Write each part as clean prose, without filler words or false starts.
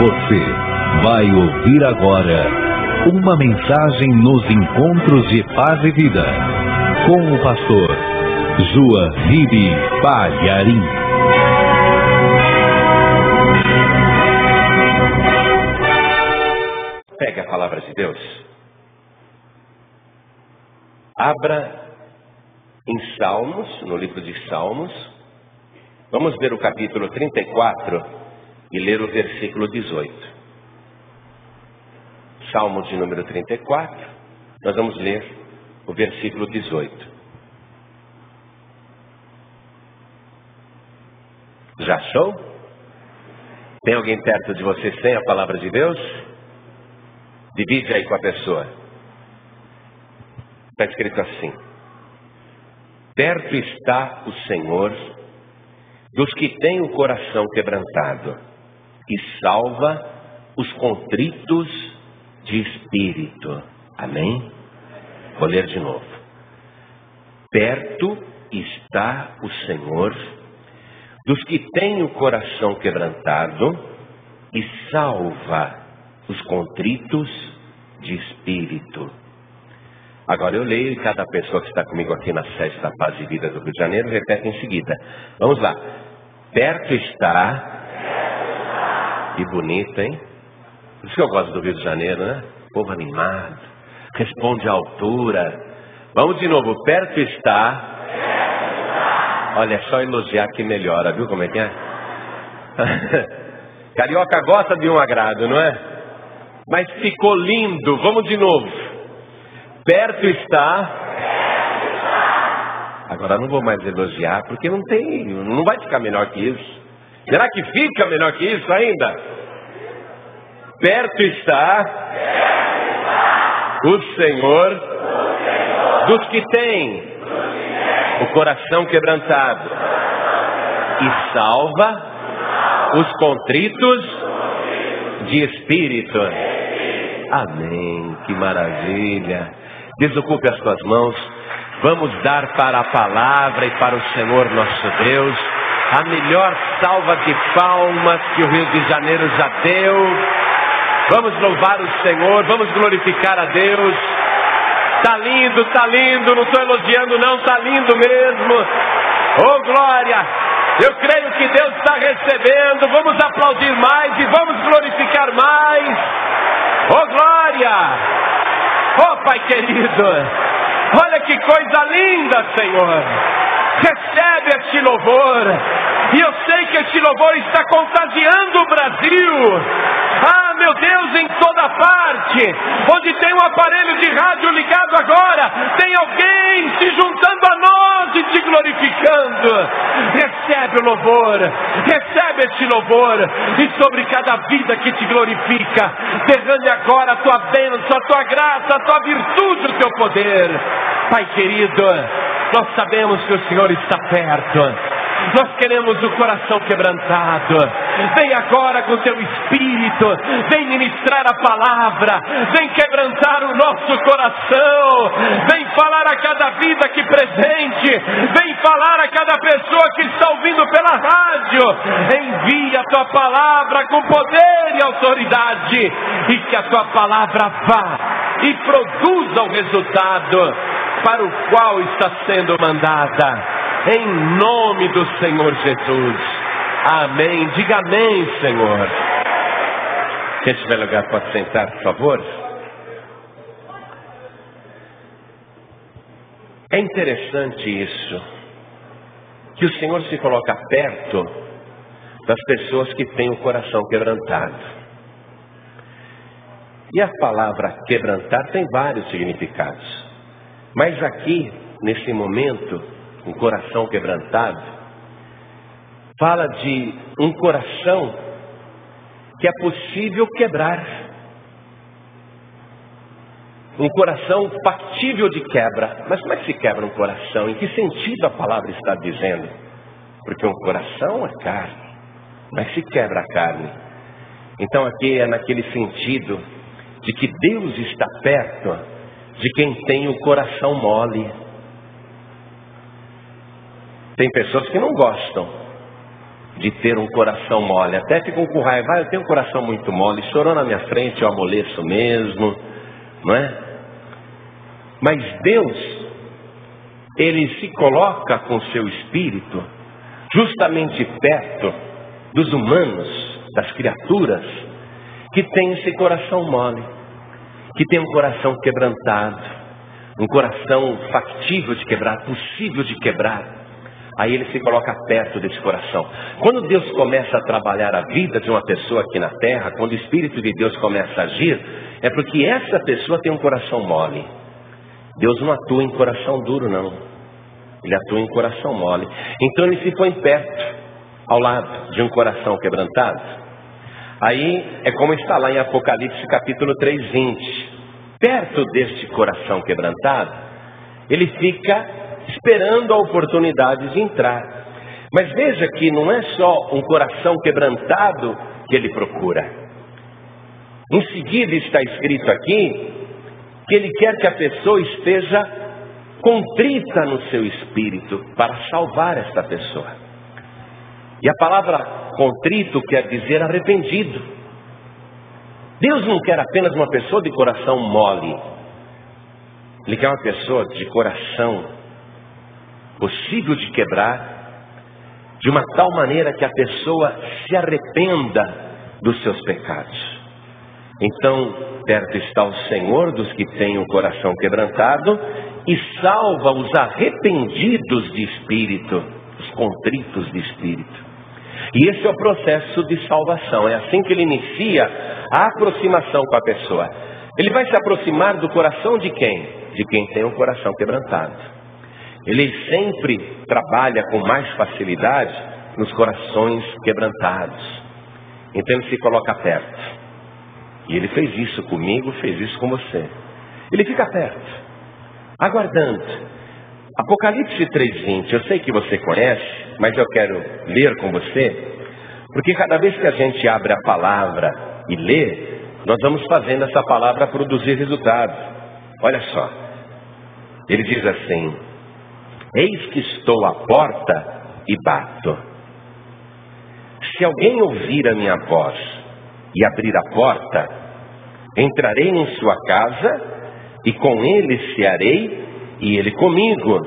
Você vai ouvir agora uma mensagem nos encontros de paz e vida com o pastor Joahiri Palharim. Pegue a palavra de Deus. Abra em Salmos, no livro de Salmos. Vamos ver o capítulo 34 e ler o versículo 18. Salmo de número 34, nós vamos ler o versículo 18. Já achou? Tem alguém perto de você sem a palavra de Deus? Divide aí com a pessoa. Está escrito assim: perto está o Senhor dos que têm o coração quebrantado e salva os contritos de espírito. Amém? Vou ler de novo. Perto está o Senhor dos que têm o coração quebrantado e salva os contritos de espírito. Agora eu leio e cada pessoa que está comigo aqui na sede da Paz e Vida do Rio de Janeiro repete em seguida. Vamos lá. Perto está. Que bonito, hein? Por isso que eu gosto do Rio de Janeiro, né? Povo animado, responde à altura. Vamos de novo. Perto está. Olha, é só elogiar que melhora, viu como é que é? Carioca gosta de um agrado, não é? Mas ficou lindo. Vamos de novo. Perto está. Agora não vou mais elogiar, porque não vai ficar melhor que isso. Será que fica melhor que isso ainda? Perto está o Senhor dos que têm o coração quebrantado e salva os contritos de espírito. Amém, que maravilha. Desocupe as suas mãos. Vamos dar para a palavra e para o Senhor nosso Deus a melhor salva de palmas que o Rio de Janeiro já deu. Vamos louvar o Senhor, vamos glorificar a Deus. Tá lindo, não estou elogiando não, tá lindo mesmo. Oh glória, eu creio que Deus está recebendo. Vamos aplaudir mais e vamos glorificar mais. Oh glória. Oh Pai querido, olha que coisa linda, Senhor. Recebe este louvor. E eu sei que este louvor está contagiando o Brasil. Ah, meu Deus, em toda parte. Onde tem um aparelho de rádio ligado agora, tem alguém se juntando a nós e te glorificando. Recebe o louvor. Recebe este louvor. E sobre cada vida que te glorifica, derrame agora a tua bênção, a tua graça, a tua virtude, o teu poder. Pai querido, nós sabemos que o Senhor está perto. Nós queremos o coração quebrantado. Vem agora com o teu Espírito. Vem ministrar a palavra. Vem quebrantar o nosso coração. Vem falar a cada vida aqui presente. Vem falar a cada pessoa que está ouvindo pela rádio. Envia a tua palavra com poder e autoridade. E que a tua palavra vá e produza o resultado para o qual está sendo mandada. Em nome do Senhor Jesus. Amém. Diga amém, Senhor. Quem tiver lugar pode sentar, por favor. É interessante isso, que o Senhor se coloca perto das pessoas que têm o coração quebrantado. E a palavra quebrantar tem vários significados. Mas aqui, nesse momento, um coração quebrantado fala de um coração que é possível quebrar. Um coração factível de quebra. Mas como é que se quebra um coração? Em que sentido a palavra está dizendo? Porque um coração é carne, mas se quebra a carne. Então aqui é naquele sentido de que Deus está perto de quem tem o coração mole. Tem pessoas que não gostam de ter um coração mole. Até ficam com raiva, eu tenho um coração muito mole, chorou na minha frente, eu amoleço mesmo, não é? Mas Deus, Ele se coloca com seu espírito justamente perto dos humanos, das criaturas que têm esse coração mole, que tem um coração quebrantado, um coração factível de quebrar, possível de quebrar. Aí Ele se coloca perto desse coração. Quando Deus começa a trabalhar a vida de uma pessoa aqui na terra, quando o Espírito de Deus começa a agir, é porque essa pessoa tem um coração mole. Deus não atua em coração duro, não. Ele atua em coração mole. Então Ele se põe perto, ao lado de um coração quebrantado. Aí é como está lá em Apocalipse capítulo 3:20. Perto deste coração quebrantado, Ele fica esperando a oportunidade de entrar. Mas veja que não é só um coração quebrantado que Ele procura. Em seguida está escrito aqui que Ele quer que a pessoa esteja contrita no seu espírito para salvar esta pessoa. E a palavra contrito quer dizer arrependido. Deus não quer apenas uma pessoa de coração mole. Ele quer uma pessoa de coração possível de quebrar, de uma tal maneira que a pessoa se arrependa dos seus pecados. Então, perto está o Senhor dos que têm o coração quebrantado e salva os arrependidos de espírito, os contritos de espírito. E esse é o processo de salvação. É assim que Ele inicia a aproximação com a pessoa. Ele vai se aproximar do coração de quem? De quem tem um coração quebrantado. Ele sempre trabalha com mais facilidade nos corações quebrantados. Então Ele se coloca perto. E Ele fez isso comigo, fez isso com você. Ele fica perto, aguardando. Apocalipse 3:20, eu sei que você conhece, mas eu quero ler com você, porque cada vez que a gente abre a palavra e lê, nós vamos fazendo essa palavra produzir resultados. Olha só, Ele diz assim: eis que estou à porta e bato. Se alguém ouvir a minha voz e abrir a porta, entrarei em sua casa e com ele cearei e ele comigo.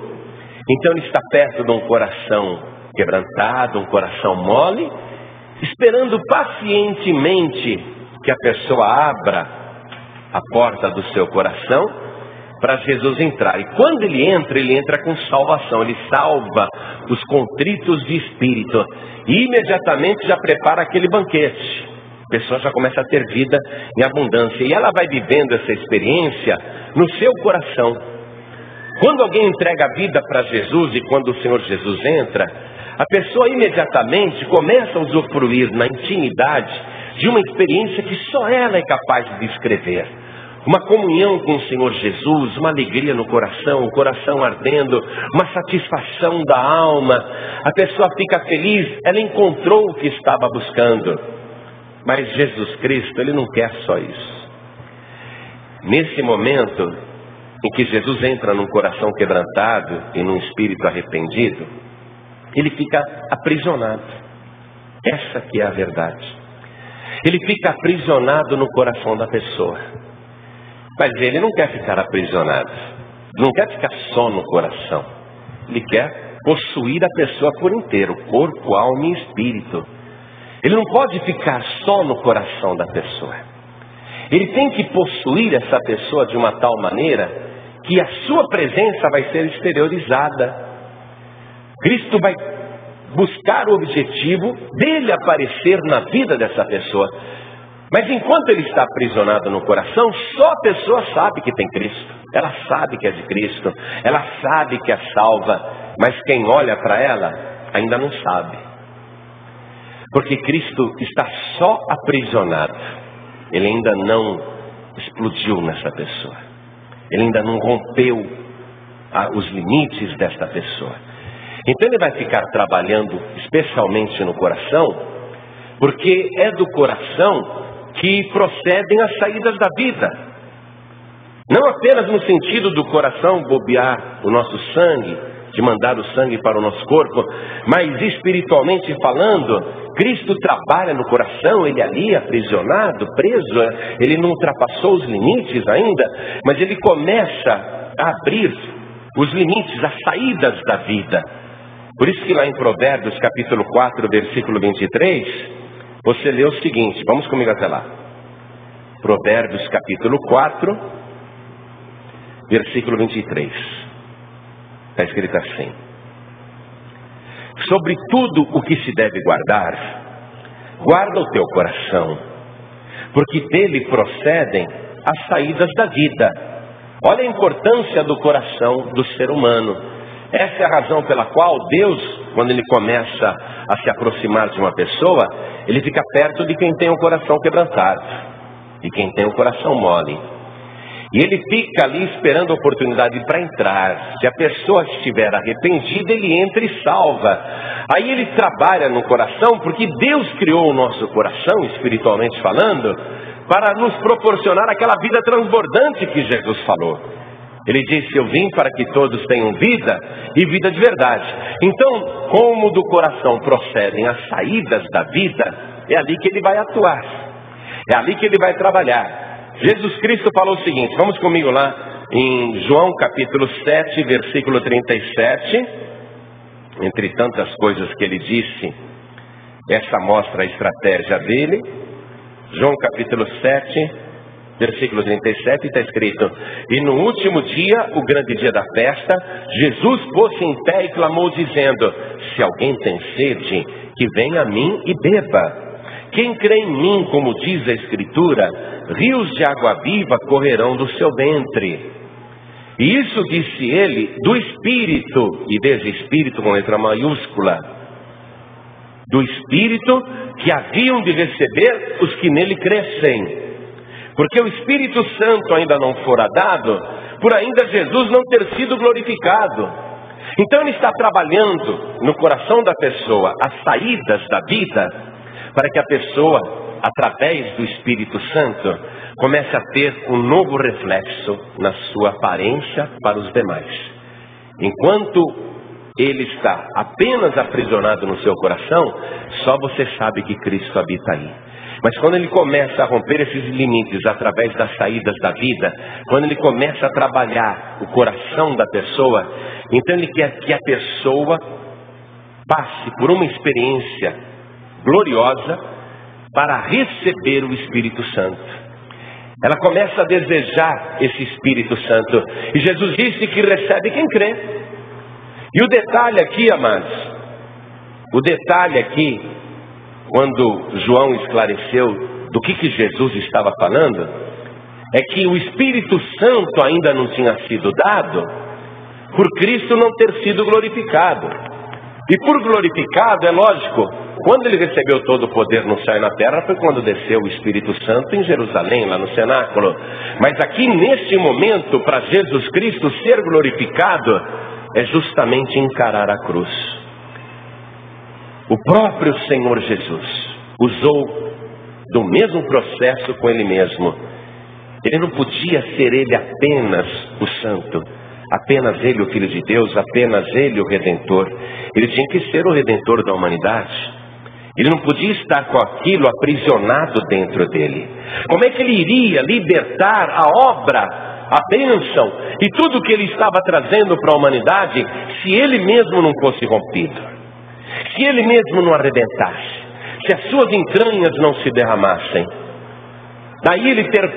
Então Ele está perto de um coração quebrantado, um coração mole, esperando pacientemente que a pessoa abra a porta do seu coração para Jesus entrar. E quando Ele entra com salvação. Ele salva os contritos de espírito e imediatamente já prepara aquele banquete. A pessoa já começa a ter vida em abundância e ela vai vivendo essa experiência no seu coração. Quando alguém entrega a vida para Jesus e quando o Senhor Jesus entra, a pessoa imediatamente começa a usufruir na intimidade de uma experiência que só ela é capaz de descrever. Uma comunhão com o Senhor Jesus, uma alegria no coração, um coração ardendo, uma satisfação da alma. A pessoa fica feliz, ela encontrou o que estava buscando. Mas Jesus Cristo, Ele não quer só isso. Nesse momento em que Jesus entra num coração quebrantado e num espírito arrependido, Ele fica aprisionado. Essa que é a verdade. Ele fica aprisionado no coração da pessoa. Mas Ele não quer ficar aprisionado. Não quer ficar só no coração. Ele quer possuir a pessoa por inteiro, corpo, alma e espírito. Ele não pode ficar só no coração da pessoa. Ele tem que possuir essa pessoa de uma tal maneira que a sua presença vai ser exteriorizada. Cristo vai buscar o objetivo dele aparecer na vida dessa pessoa. Mas enquanto ele está aprisionado no coração, só a pessoa sabe que tem Cristo. Ela sabe que é de Cristo. Ela sabe que é salva. Mas quem olha para ela ainda não sabe. Porque Cristo está só aprisionado. Ele ainda não explodiu nessa pessoa. Ele ainda não rompeu os limites desta pessoa. Então Ele vai ficar trabalhando especialmente no coração, porque é do coração que procedem as saídas da vida. Não apenas no sentido do coração bobear o nosso sangue, de mandar o sangue para o nosso corpo, mas espiritualmente falando, Cristo trabalha no coração, ele ali aprisionado, preso, ele não ultrapassou os limites ainda, mas ele começa a abrir os limites, as saídas da vida. Por isso que lá em Provérbios capítulo 4, versículo 23, você lê o seguinte, vamos comigo até lá. Provérbios capítulo 4, versículo 23. Está escrito assim: sobre tudo o que se deve guardar, guarda o teu coração, porque dele procedem as saídas da vida. Olha a importância do coração do ser humano. Essa é a razão pela qual Deus, quando ele começa a se aproximar de uma pessoa, ele fica perto de quem tem o coração quebrantado, de quem tem o coração mole. E ele fica ali esperando a oportunidade para entrar. Se a pessoa estiver arrependida, ele entra e salva. Aí ele trabalha no coração, porque Deus criou o nosso coração, espiritualmente falando, para nos proporcionar aquela vida transbordante que Jesus falou. Ele disse: eu vim para que todos tenham vida e vida de verdade. Então, como do coração procedem as saídas da vida, é ali que ele vai atuar, é ali que ele vai trabalhar. Jesus Cristo falou o seguinte, vamos comigo lá em João capítulo 7, versículo 37. Entre tantas coisas que ele disse, essa mostra a estratégia dele. João capítulo 7, versículo 37, está escrito: e no último dia, o grande dia da festa, Jesus pôs-se em pé e clamou dizendo: se alguém tem sede, que venha a mim e beba. Quem crê em mim, como diz a Escritura, rios de água viva correrão do seu ventre. E isso disse ele do Espírito, e veja, Espírito com letra maiúscula, do Espírito que haviam de receber os que nele crescem. Porque o Espírito Santo ainda não fora dado, por ainda Jesus não ter sido glorificado. Então ele está trabalhando no coração da pessoa as saídas da vida, para que a pessoa, através do Espírito Santo, comece a ter um novo reflexo na sua aparência para os demais. Enquanto ele está apenas aprisionado no seu coração, só você sabe que Cristo habita aí. Mas quando ele começa a romper esses limites através das saídas da vida, quando ele começa a trabalhar o coração da pessoa, então ele quer que a pessoa passe por uma experiência gloriosa para receber o Espírito Santo. Ela começa a desejar esse Espírito Santo. E Jesus disse que recebe quem crê. E o detalhe aqui, amados, o detalhe aqui, quando João esclareceu do que Jesus estava falando, é que o Espírito Santo ainda não tinha sido dado, por Cristo não ter sido glorificado. E por glorificado, é lógico, quando ele recebeu todo o poder no céu e na terra, foi quando desceu o Espírito Santo em Jerusalém, lá no cenáculo. Mas aqui neste momento, para Jesus Cristo ser glorificado, é justamente encarar a cruz. O próprio Senhor Jesus usou do mesmo processo com ele mesmo. Ele não podia ser ele apenas o santo, apenas ele o Filho de Deus, apenas ele o Redentor. Ele tinha que ser o Redentor da humanidade. Ele não podia estar com aquilo aprisionado dentro dele. Como é que ele iria libertar a obra, a bênção e tudo que ele estava trazendo para a humanidade, se ele mesmo não fosse rompido, se ele mesmo não arrebentasse, se as suas entranhas não se derramassem? Daí ele ter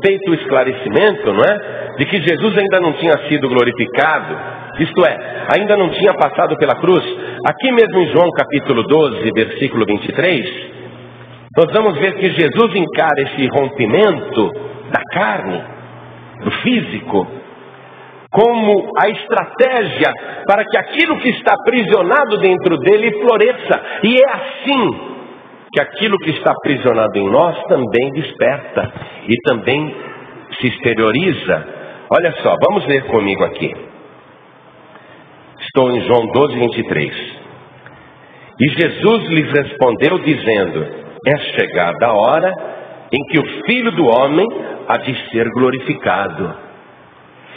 feito o esclarecimento, não é? De que Jesus ainda não tinha sido glorificado, isto é, ainda não tinha passado pela cruz. Aqui mesmo em João capítulo 12, versículo 23, nós vamos ver que Jesus encara esse rompimento da carne, do físico, como a estratégia para que aquilo que está aprisionado dentro dele floresça. E é assim que aquilo que está aprisionado em nós também desperta e também se exterioriza. Olha só, vamos ler comigo aqui. Estou em João 12, 23. E Jesus lhes respondeu dizendo: é chegada a hora em que o Filho do Homem há de ser glorificado.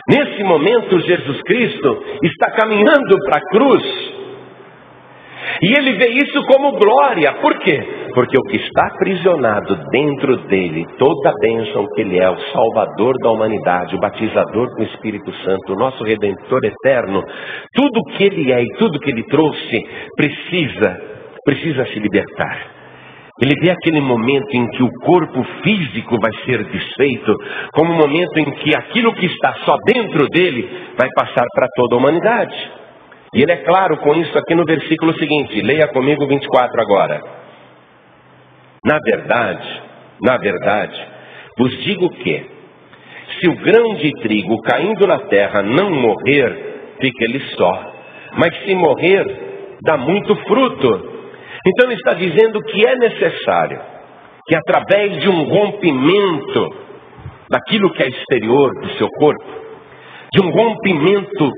Nesse momento, Jesus Cristo está caminhando para a cruz. E ele vê isso como glória. Por quê? Porque o que está aprisionado dentro dele, toda a bênção que ele é, o Salvador da humanidade, o batizador com o Espírito Santo, o nosso Redentor eterno, tudo que ele é e tudo que ele trouxe, precisa se libertar. Ele vê aquele momento em que o corpo físico vai ser desfeito, como um momento em que aquilo que está só dentro dele vai passar para toda a humanidade. E ele é claro com isso aqui no versículo seguinte. Leia comigo 24 agora. Na verdade, vos digo que, se o grão de trigo caindo na terra não morrer, fica ele só. Mas se morrer, dá muito fruto. Então ele está dizendo que é necessário que através de um rompimento daquilo que é exterior do seu corpo, de um rompimento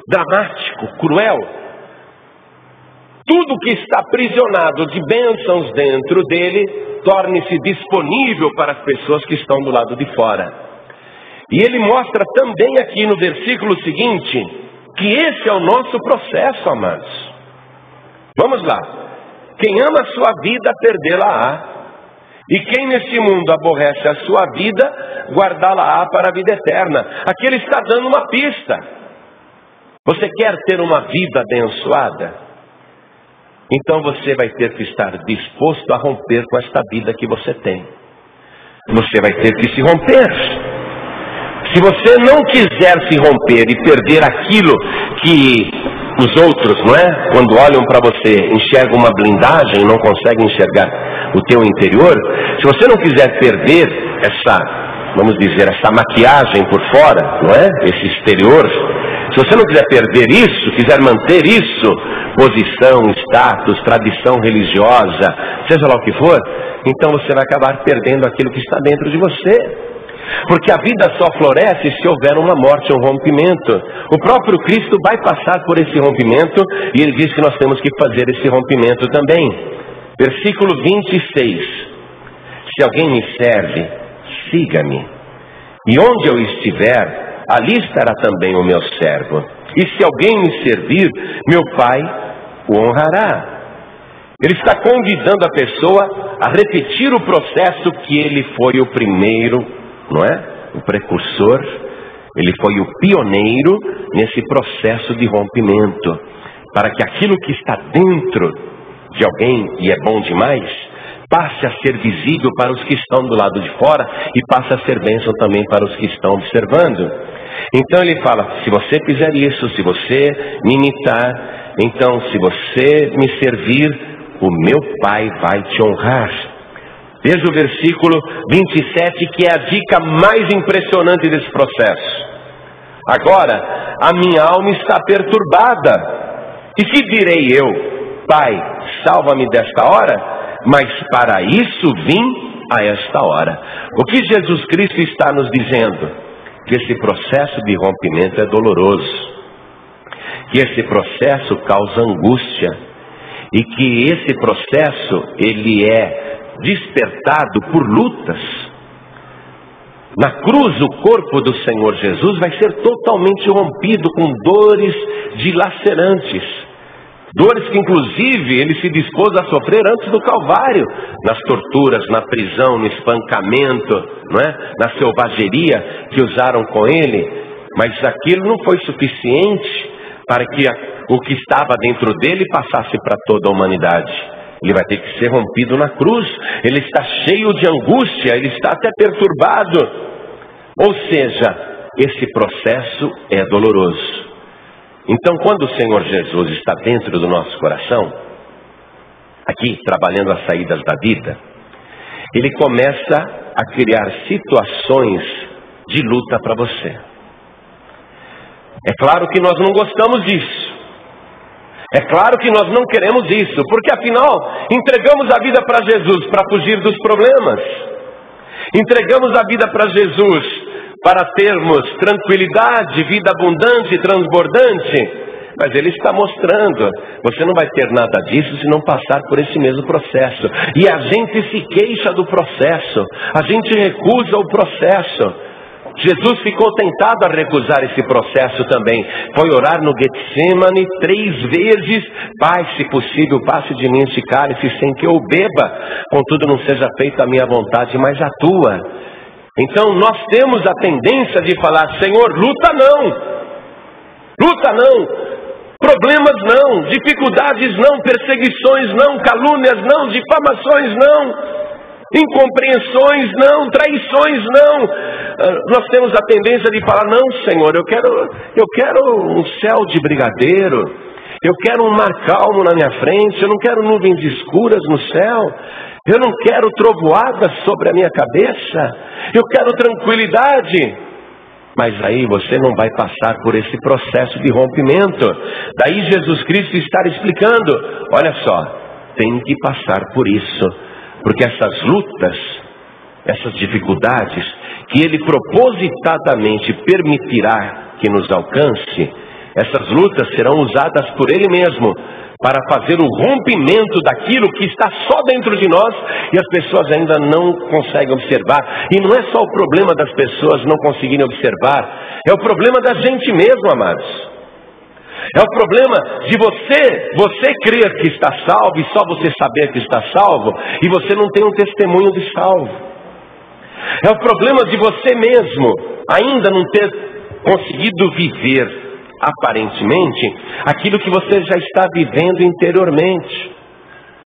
dramático, cruel, tudo que está aprisionado de bênçãos dentro dele, torne-se disponível para as pessoas que estão do lado de fora. E ele mostra também aqui no versículo seguinte, que esse é o nosso processo, amados. Vamos lá. Quem ama a sua vida, perdê-la-á. E quem nesse mundo aborrece a sua vida, guardá-la-á para a vida eterna. Aqui ele está dando uma pista. Você quer ter uma vida abençoada? Então você vai ter que estar disposto a romper com esta vida que você tem. Você vai ter que se romper. Se você não quiser se romper e perder aquilo que os outros, não é? Quando olham para você, enxergam uma blindagem e não conseguem enxergar o teu interior. Se você não quiser perder essa maquiagem por fora, não é? Esse exterior. Se você não quiser perder isso, quiser manter isso, posição, status, tradição religiosa, seja lá o que for, então você vai acabar perdendo aquilo que está dentro de você. Porque a vida só floresce se houver uma morte, um rompimento. O próprio Cristo vai passar por esse rompimento e ele diz que nós temos que fazer esse rompimento também. Versículo 26. Se alguém me serve, siga-me. E onde eu estiver, ali estará também o meu servo. E se alguém me servir, meu Pai o honrará. Ele está convidando a pessoa a repetir o processo que ele foi o primeiro, não é? O precursor, ele foi o pioneiro nesse processo de rompimento, para que aquilo que está dentro de alguém, e é bom demais, passe a ser visível para os que estão do lado de fora e passe a ser bênção também para os que estão observando. Então ele fala, se você fizer isso, se você me imitar, então se você me servir, o meu Pai vai te honrar. Veja o versículo 27, que é a dica mais impressionante desse processo. Agora, a minha alma está perturbada. E que direi eu? Pai, salva-me desta hora? Mas para isso vim a esta hora. O que Jesus Cristo está nos dizendo? Que esse processo de rompimento é doloroso. Que esse processo causa angústia. E que esse processo, ele é despertado por lutas. Na cruz, o corpo do Senhor Jesus vai ser totalmente rompido com dores dilacerantes. Dores que inclusive ele se dispôs a sofrer antes do Calvário. Nas torturas, na prisão, no espancamento, não é? Na selvageria que usaram com ele. Mas aquilo não foi suficiente para que o que estava dentro dele passasse para toda a humanidade. Ele vai ter que ser rompido na cruz. Ele está cheio de angústia, ele está até perturbado. Ou seja, esse processo é doloroso. Então, quando o Senhor Jesus está dentro do nosso coração, aqui trabalhando as saídas da vida, ele começa a criar situações de luta para você. É claro que nós não gostamos disso. É claro que nós não queremos isso, porque afinal, entregamos a vida para Jesus para fugir dos problemas. Entregamos a vida para Jesus para termos tranquilidade, vida abundante, transbordante. Mas ele está mostrando, você não vai ter nada disso se não passar por esse mesmo processo. E a gente se queixa do processo, a gente recusa o processo. Jesus ficou tentado a recusar esse processo também. Foi orar no Getsemane 3 vezes. Pai, se possível, passe de mim este cálice sem que eu beba. Contudo, não seja feita a minha vontade, mas a tua. Então, nós temos a tendência de falar, Senhor, luta não. Luta não. Problemas não. Dificuldades não. Perseguições não. Calúnias não. Difamações não. Incompreensões não, traições não. Nós temos a tendência de falar, não, Senhor, eu quero um céu de brigadeiro, eu quero um mar calmo na minha frente, eu não quero nuvens escuras no céu, eu não quero trovoadas sobre a minha cabeça, eu quero tranquilidade. Mas aí você não vai passar por esse processo de rompimento. Daí Jesus Cristo está explicando, olha só, tem que passar por isso. Porque essas lutas, essas dificuldades, que Ele propositadamente permitirá que nos alcance, essas lutas serão usadas por Ele mesmo para fazer o rompimento daquilo que está só dentro de nós e as pessoas ainda não conseguem observar. E não é só o problema das pessoas não conseguirem observar, é o problema da gente mesmo, amados. É o problema de você crer que está salvo e só você saber que está salvo e você não tem um testemunho de salvo. É o problema de você mesmo ainda não ter conseguido viver aparentemente aquilo que você já está vivendo interiormente.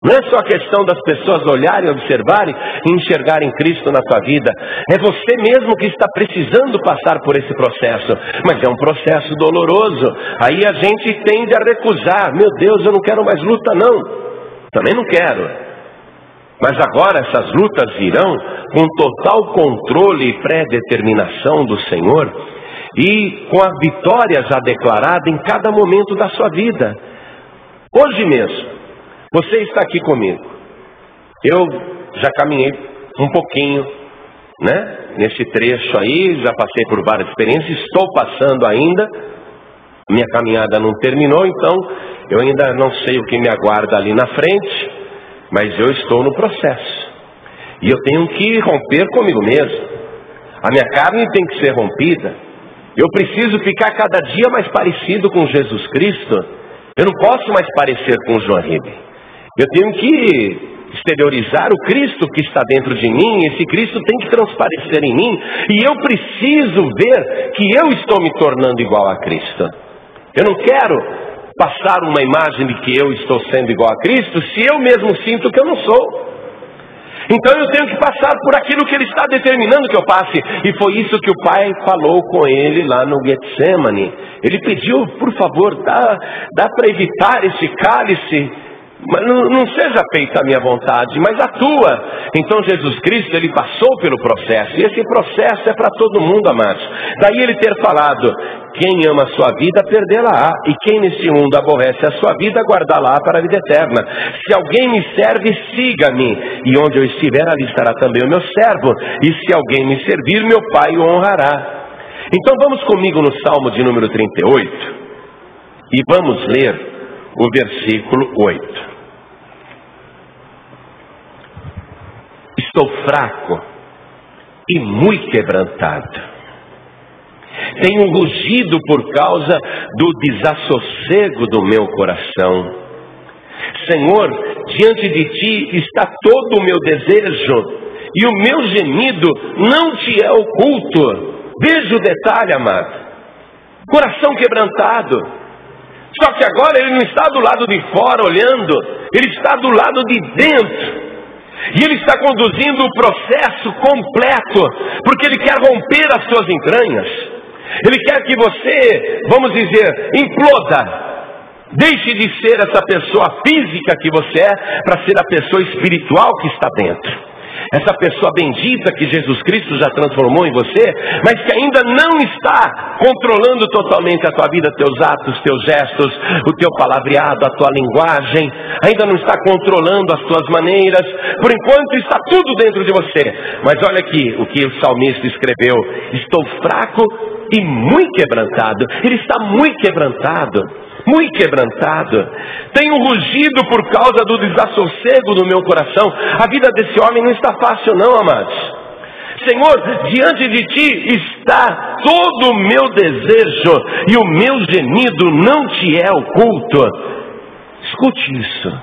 Não é só a questão das pessoas olharem, observarem e enxergarem Cristo na tua vida. É você mesmo que está precisando passar por esse processo. Mas é um processo doloroso. Aí a gente tende a recusar. Meu Deus, eu não quero mais luta não. Também não quero. Mas agora essas lutas virão com total controle e pré-determinação do Senhor. E com a vitória já declarada em cada momento da sua vida. Hoje mesmo. Você está aqui comigo. Eu já caminhei um pouquinho, né? Nesse trecho aí, já passei por várias experiências, estou passando ainda. Minha caminhada não terminou, então eu ainda não sei o que me aguarda ali na frente, mas eu estou no processo. E eu tenho que romper comigo mesmo. A minha carne tem que ser rompida. Eu preciso ficar cada dia mais parecido com Jesus Cristo. Eu não posso mais parecer com o João Ribe. Eu tenho que exteriorizar o Cristo que está dentro de mim. Esse Cristo tem que transparecer em mim. E eu preciso ver que eu estou me tornando igual a Cristo. Eu não quero passar uma imagem de que eu estou sendo igual a Cristo se eu mesmo sinto que eu não sou. Então eu tenho que passar por aquilo que Ele está determinando que eu passe. E foi isso que o Pai falou com Ele lá no Getsemane. Ele pediu, por favor, dá para evitar esse cálice. Mas não seja feita a minha vontade, mas a tua. Então Jesus Cristo, Ele passou pelo processo. E esse processo é para todo mundo, amados. Daí Ele ter falado, quem ama a sua vida, perdê-la-á. E quem nesse mundo aborrece a sua vida, guardá-la para a vida eterna. Se alguém me serve, siga-me. E onde eu estiver, ali estará também o meu servo. E se alguém me servir, meu Pai o honrará. Então vamos comigo no Salmo de número 38. E vamos ler o versículo 8. Estou fraco e muito quebrantado. Tenho rugido por causa do desassossego do meu coração. Senhor, diante de ti está todo o meu desejo, e o meu gemido não te é oculto. Veja o detalhe, amado. Coração quebrantado. Só que agora ele não está do lado de fora olhando, ele está do lado de dentro. E ele está conduzindo o processo completo, porque ele quer romper as suas entranhas. Ele quer que você, vamos dizer, imploda. Deixe de ser essa pessoa física que você é, para ser a pessoa espiritual que está dentro. Essa pessoa bendita que Jesus Cristo já transformou em você, mas que ainda não está controlando totalmente a tua vida, teus atos, teus gestos, o teu palavreado, a tua linguagem, ainda não está controlando as tuas maneiras. Por enquanto está tudo dentro de você. Mas olha aqui o que o salmista escreveu: estou fraco e muito quebrantado. Ele está muito quebrantado. Muito quebrantado. Tenho rugido por causa do desassossego do meu coração. A vida desse homem não está fácil não, amados. Senhor, diante de Ti está todo o meu desejo e o meu gemido não Te é oculto. Escute isso.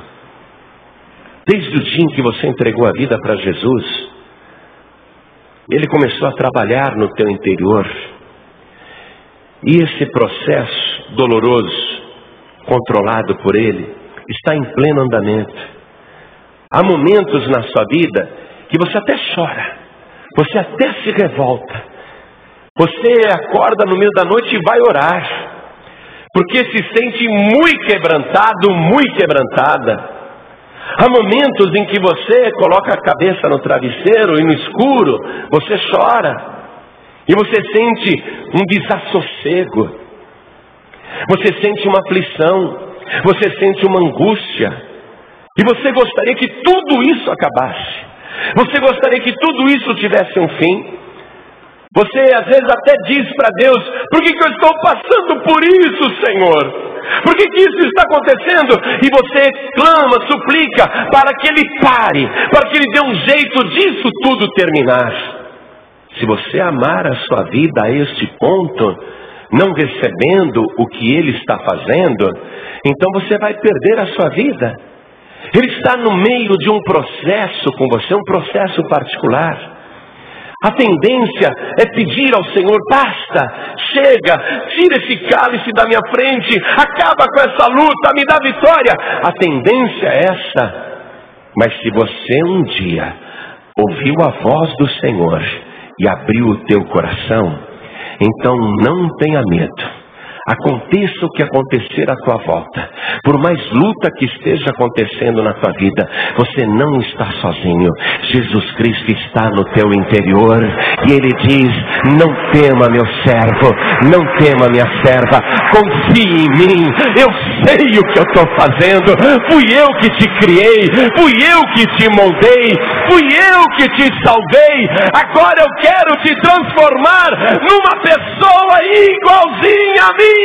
Desde o dia em que você entregou a vida para Jesus, Ele começou a trabalhar no teu interior. E esse processo doloroso, controlado por Ele, está em pleno andamento. Há momentos na sua vida que você até chora, você até se revolta. Você acorda no meio da noite e vai orar, porque se sente muito quebrantado, muito quebrantada. Há momentos em que você coloca a cabeça no travesseiro e no escuro, você chora. E você sente um desassossego. Você sente uma aflição. Você sente uma angústia. E você gostaria que tudo isso acabasse. Você gostaria que tudo isso tivesse um fim. Você às vezes até diz para Deus: por que eu estou passando por isso, Senhor? Por que isso está acontecendo? E você clama, suplica para que Ele pare, para que Ele dê um jeito disso tudo terminar. Se você amar a sua vida a este ponto, não recebendo o que Ele está fazendo, então você vai perder a sua vida. Ele está no meio de um processo com você, um processo particular. A tendência é pedir ao Senhor: basta, chega, tira esse cálice da minha frente, acaba com essa luta, me dá vitória. A tendência é essa. Mas se você um dia ouviu a voz do Senhor e abriu o teu coração, então não tenha medo. Aconteça o que acontecer à tua volta, por mais luta que esteja acontecendo na tua vida, você não está sozinho. Jesus Cristo está no teu interior e Ele diz: não tema, meu servo, não tema, minha serva, confie em mim. Eu sei o que eu estou fazendo. Fui eu que te criei, fui eu que te moldei, fui eu que te salvei. Agora eu quero te transformar numa pessoa igualzinha a mim.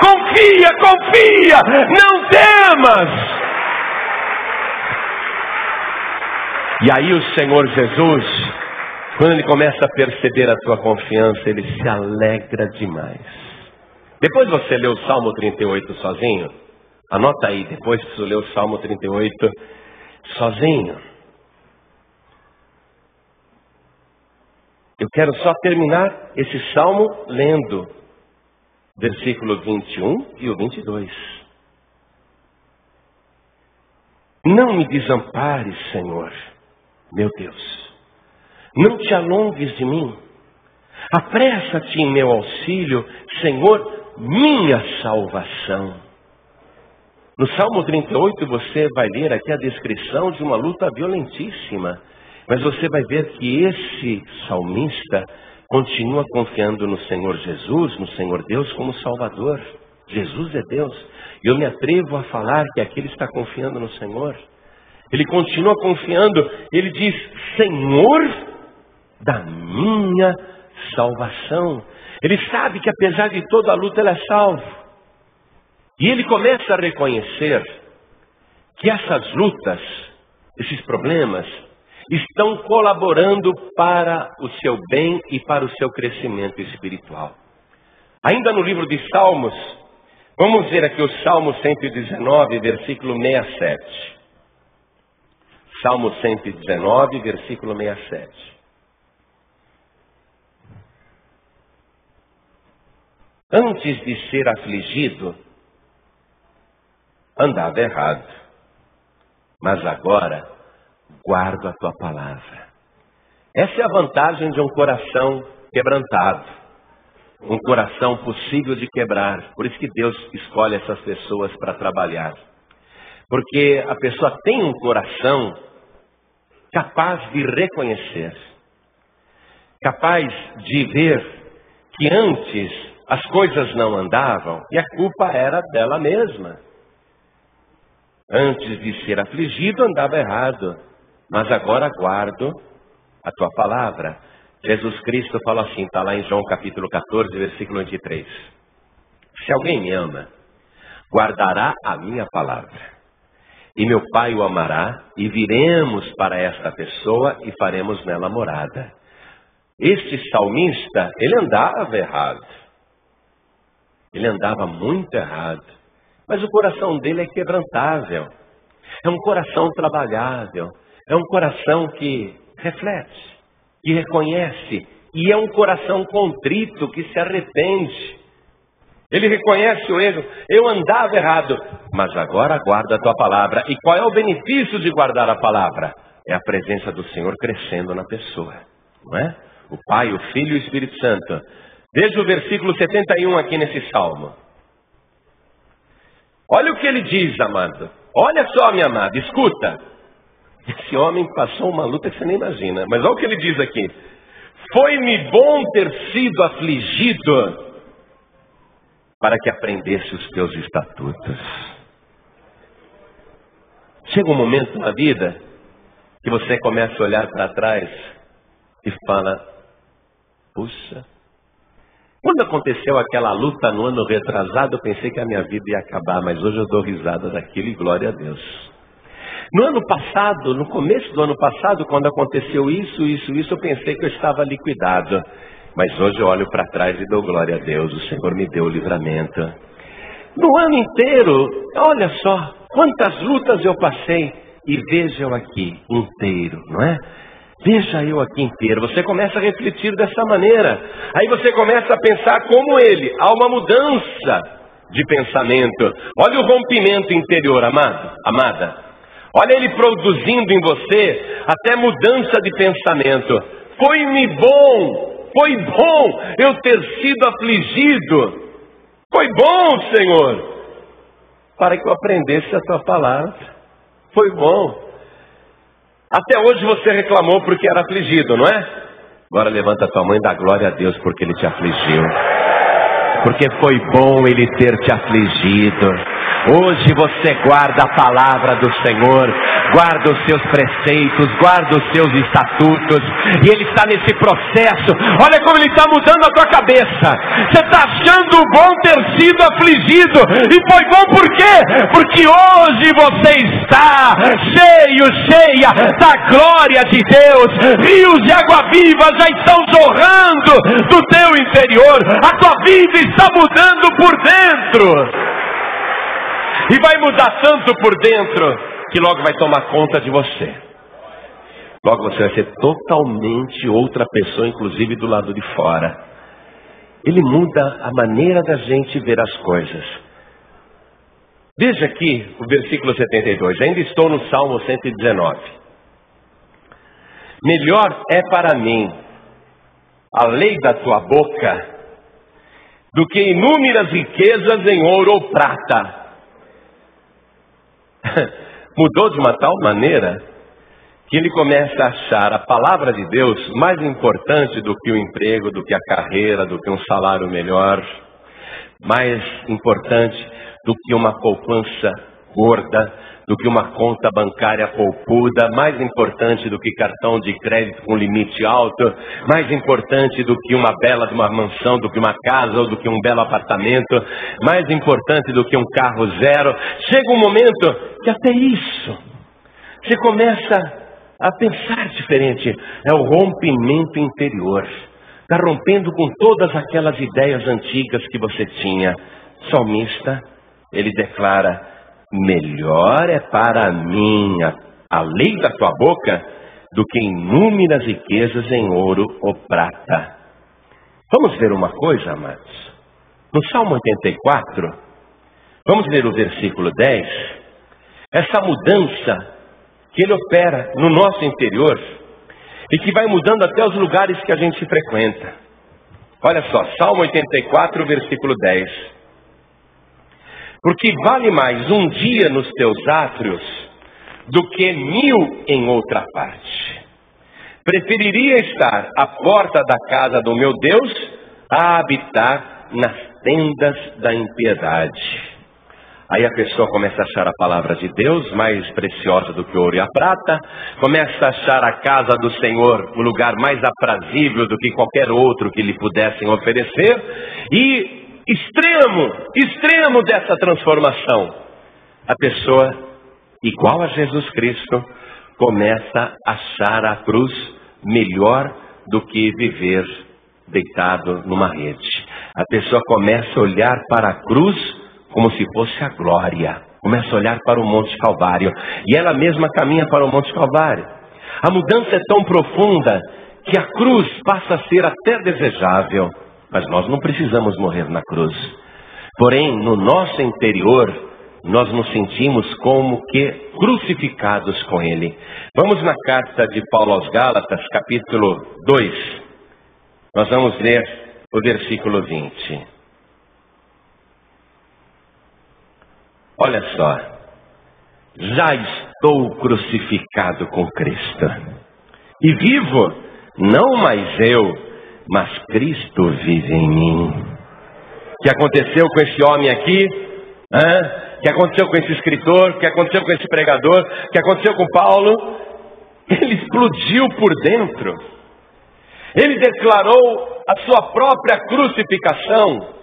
Confia, confia, não temas. E aí o Senhor Jesus, quando Ele começa a perceber a tua confiança, Ele se alegra demais. Depois você lê o Salmo 38 sozinho. Anota aí, depois que você lê o Salmo 38 sozinho. Eu quero só terminar esse salmo lendo versículo 21 e o 22. Não me desampares, Senhor, meu Deus. Não te alongues de mim. Apressa-te em meu auxílio, Senhor, minha salvação. No Salmo 38 você vai ler aqui a descrição de uma luta violentíssima. Mas você vai ver que esse salmista continua confiando no Senhor Jesus, no Senhor Deus como Salvador. Jesus é Deus. E eu me atrevo a falar que aqui ele está confiando no Senhor. Ele continua confiando. Ele diz: Senhor da minha salvação. Ele sabe que apesar de toda a luta ele é salvo. E ele começa a reconhecer que essas lutas, esses problemas, estão colaborando para o seu bem e para o seu crescimento espiritual. Ainda no livro de Salmos, vamos ver aqui o Salmo 119, versículo 67. Salmo 119, versículo 67. Antes de ser afligido, andava errado, mas agora guardo a tua palavra. Essa é a vantagem de um coração quebrantado. Um coração possível de quebrar. Por isso que Deus escolhe essas pessoas para trabalhar. Porque a pessoa tem um coração capaz de reconhecer. Capaz de ver que antes as coisas não andavam e a culpa era dela mesma. Antes de ser afligido andava errado, mas agora guardo a tua palavra. Jesus Cristo fala assim, está lá em João capítulo 14, versículo 23. Se alguém me ama, guardará a minha palavra. e meu Pai o amará, e viremos para esta pessoa e faremos nela morada. Este salmista, ele andava errado. Ele andava muito errado. Mas o coração dele é quebrantável. É um coração trabalhável. É um coração que reflete, que reconhece. E é um coração contrito, que se arrepende. Ele reconhece o erro. Eu andava errado, mas agora guarda a tua palavra. E qual é o benefício de guardar a palavra? É a presença do Senhor crescendo na pessoa, não é? O Pai, o Filho e o Espírito Santo. Veja o versículo 71 aqui nesse salmo. Olha o que ele diz, amado. Olha só, minha amada, escuta. Esse homem passou uma luta que você nem imagina. Mas olha o que ele diz aqui. Foi-me bom ter sido afligido, para que aprendesse os teus estatutos. Chega um momento na vida que você começa a olhar para trás e fala: puxa, quando aconteceu aquela luta no ano retrasado, eu pensei que a minha vida ia acabar, mas hoje eu dou risada daquilo e glória a Deus. No ano passado, no começo do ano passado, quando aconteceu isso, eu pensei que eu estava liquidado. Mas hoje eu olho para trás e dou glória a Deus, o Senhor me deu o livramento. No ano inteiro, olha só, quantas lutas eu passei, e veja eu aqui inteiro, não é? Veja eu aqui inteiro. Você começa a refletir dessa maneira. Aí você começa a pensar como ele. Há uma mudança de pensamento. Olha o rompimento interior, amado, amada. Olha ele produzindo em você até mudança de pensamento. Foi-me bom. Foi bom eu ter sido afligido. Foi bom, Senhor, para que eu aprendesse a tua palavra. Foi bom. Até hoje você reclamou porque era afligido, não é? Agora levanta a tua mão e dá glória a Deus porque Ele te afligiu. Porque foi bom Ele ter te afligido. Hoje você guarda a palavra do Senhor, guarda os seus preceitos, guarda os seus estatutos, e Ele está nesse processo. Olha como Ele está mudando a tua cabeça. Você está achando bom ter sido afligido, e foi bom por quê? Porque hoje você está cheia da glória de Deus. Rios de água viva já estão jorrando do teu interior. A tua vida está mudando por dentro. E vai mudar tanto por dentro, que logo vai tomar conta de você. Logo você vai ser totalmente outra pessoa, inclusive do lado de fora. Ele muda a maneira da gente ver as coisas. Veja aqui o versículo 72. Ainda estou no Salmo 119. Melhor é para mim a lei da tua boca do que inúmeras riquezas em ouro ou prata. Mudou de uma tal maneira que ele começa a achar a palavra de Deus mais importante do que o emprego, do que a carreira, do que um salário melhor, mais importante do que uma poupança gorda, do que uma conta bancária poupuda, mais importante do que cartão de crédito com limite alto, mais importante do que uma bela de uma mansão, do que uma casa ou do que um belo apartamento, mais importante do que um carro zero. Chega um momento que até isso você começa a pensar diferente. É o rompimento interior. Está rompendo com todas aquelas ideias antigas que você tinha. Salmista, ele declara: melhor é para mim a lei da tua boca do que inúmeras riquezas em ouro ou prata. Vamos ver uma coisa, amados. No Salmo 84, vamos ler o versículo 10. Essa mudança que ele opera no nosso interior e que vai mudando até os lugares que a gente frequenta. Olha só, Salmo 84, versículo 10. Porque vale mais um dia nos teus átrios do que 1000 em outra parte. Preferiria estar à porta da casa do meu Deus a habitar nas tendas da impiedade. Aí a pessoa começa a achar a palavra de Deus mais preciosa do que o ouro e a prata, começa a achar a casa do Senhor o lugar mais aprazível do que qualquer outro que lhe pudessem oferecer, e extremo dessa transformação, a pessoa igual a Jesus Cristo, começa a achar a cruz melhor do que viver deitado numa rede. A pessoa começa a olhar para a cruz como se fosse a glória. Começa a olhar para o Monte Calvário. E ela mesma caminha para o Monte Calvário. A mudança é tão profunda que a cruz passa a ser até desejável. Mas nós não precisamos morrer na cruz. Porém, no nosso interior, nós nos sentimos como que crucificados com Ele. Vamos na carta de Paulo aos Gálatas, capítulo 2. Nós vamos ler o versículo 20. Olha só. Já estou crucificado com Cristo. E vivo, não mais eu, mas Cristo vive em mim. O que aconteceu com esse homem aqui? O que aconteceu com esse escritor? O que aconteceu com esse pregador? O que aconteceu com Paulo? Ele explodiu por dentro. Ele declarou a sua própria crucificação.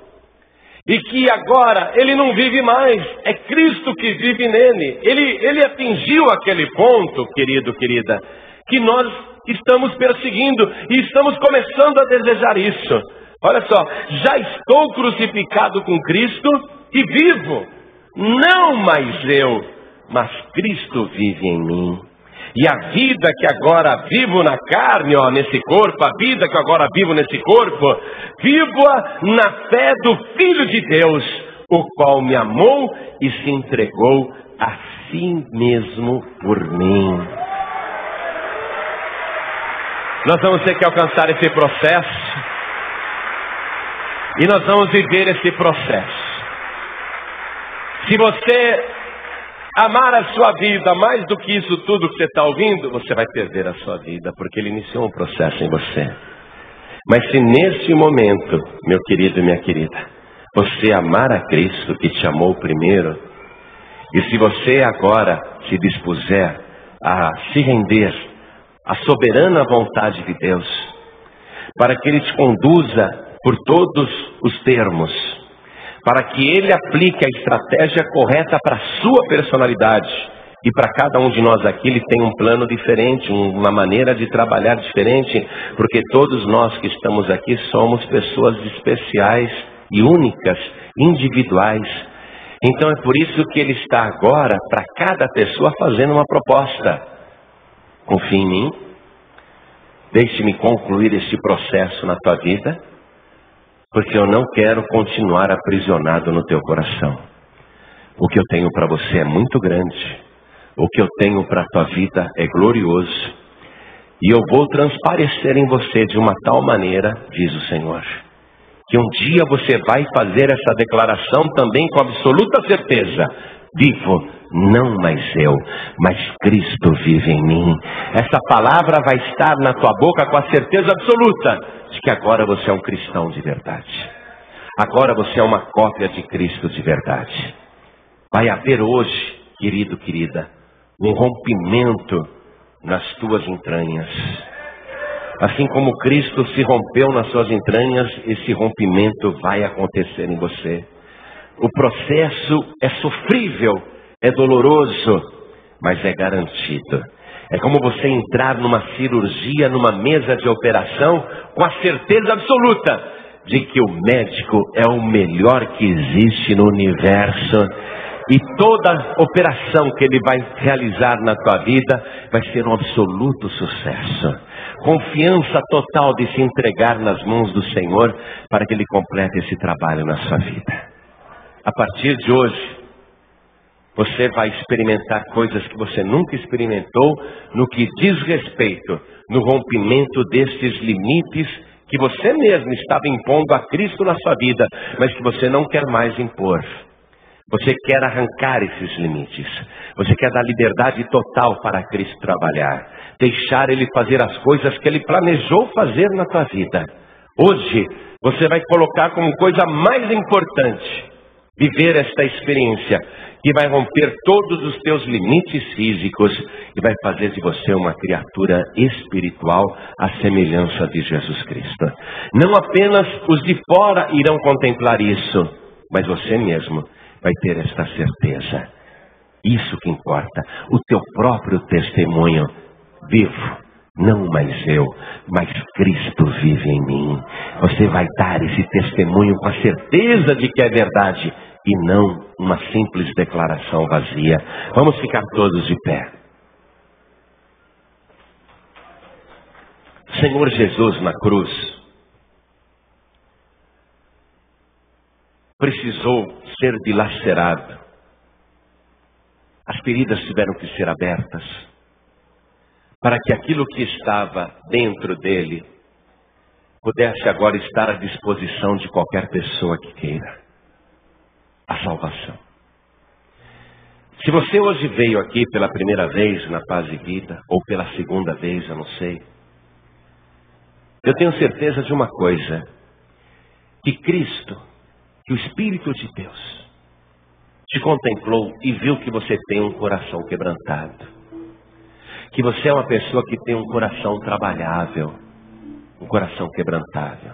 E que agora ele não vive mais. É Cristo que vive nele. Ele atingiu aquele ponto, querido, querida, que nós estamos perseguindo. E estamos começando a desejar isso. Olha só. Já estou crucificado com Cristo e vivo. Não mais eu, mas Cristo vive em mim. E a vida que agora vivo na carne, nesse corpo, a vida que agora vivo nesse corpo, vivo-a na fé do Filho de Deus, o qual me amou e se entregou a si mesmo por mim. Nós vamos ter que alcançar esse processo. E nós vamos viver esse processo. Se você amar a sua vida mais do que isso tudo que você está ouvindo, você vai perder a sua vida, porque Ele iniciou um processo em você. Mas se nesse momento, meu querido e minha querida, você amar a Cristo que te amou primeiro, e se você agora se dispuser a se render à soberana vontade de Deus, para que Ele te conduza por todos os termos, para que Ele aplique a estratégia correta para a sua personalidade. E para cada um de nós aqui, Ele tem um plano diferente, uma maneira de trabalhar diferente, porque todos nós que estamos aqui somos pessoas especiais e únicas, individuais. Então é por isso que Ele está agora, para cada pessoa, fazendo uma proposta. Confie em mim, deixe-me concluir este processo na tua vida, porque eu não quero continuar aprisionado no teu coração. O que eu tenho para você é muito grande. O que eu tenho para a tua vida é glorioso. E eu vou transparecer em você de uma tal maneira, diz o Senhor, que um dia você vai fazer essa declaração também com absoluta certeza. Vivo, não mais eu, mas Cristo vive em mim. Essa palavra vai estar na tua boca com a certeza absoluta de que agora você é um cristão de verdade. Agora você é uma cópia de Cristo de verdade. Vai haver hoje, querido, querida, um rompimento nas tuas entranhas. Assim como Cristo se rompeu nas suas entranhas, esse rompimento vai acontecer em você. O processo é sofrível, é doloroso, mas é garantido. É como você entrar numa cirurgia, numa mesa de operação, com a certeza absoluta de que o médico é o melhor que existe no universo. E toda operação que ele vai realizar na tua vida vai ser um absoluto sucesso. Confiança total de se entregar nas mãos do Senhor para que Ele complete esse trabalho na sua vida. A partir de hoje, você vai experimentar coisas que você nunca experimentou no que diz respeito no rompimento desses limites que você mesmo estava impondo a Cristo na sua vida, mas que você não quer mais impor. Você quer arrancar esses limites. Você quer dar liberdade total para Cristo trabalhar. Deixar Ele fazer as coisas que Ele planejou fazer na tua vida. Hoje, você vai colocar como coisa mais importante viver esta experiência que vai romper todos os teus limites físicos e vai fazer de você uma criatura espiritual à semelhança de Jesus Cristo. Não apenas os de fora irão contemplar isso, mas você mesmo vai ter esta certeza. Isso que importa, o teu próprio testemunho. Vivo, não mais eu, mas Cristo vive em mim. Você vai dar esse testemunho com a certeza de que é verdade e não uma simples declaração vazia. Vamos ficar todos de pé. Senhor Jesus na cruz precisou ser dilacerado. As feridas tiveram que ser abertas para que aquilo que estava dentro dele pudesse agora estar à disposição de qualquer pessoa que queira a salvação. Se você hoje veio aqui pela primeira vez na Paz e Vida, ou pela segunda vez, eu não sei, eu tenho certeza de uma coisa, que Cristo, que o Espírito de Deus, te contemplou e viu que você tem um coração quebrantado. Que você é uma pessoa que tem um coração trabalhável, um coração quebrantável.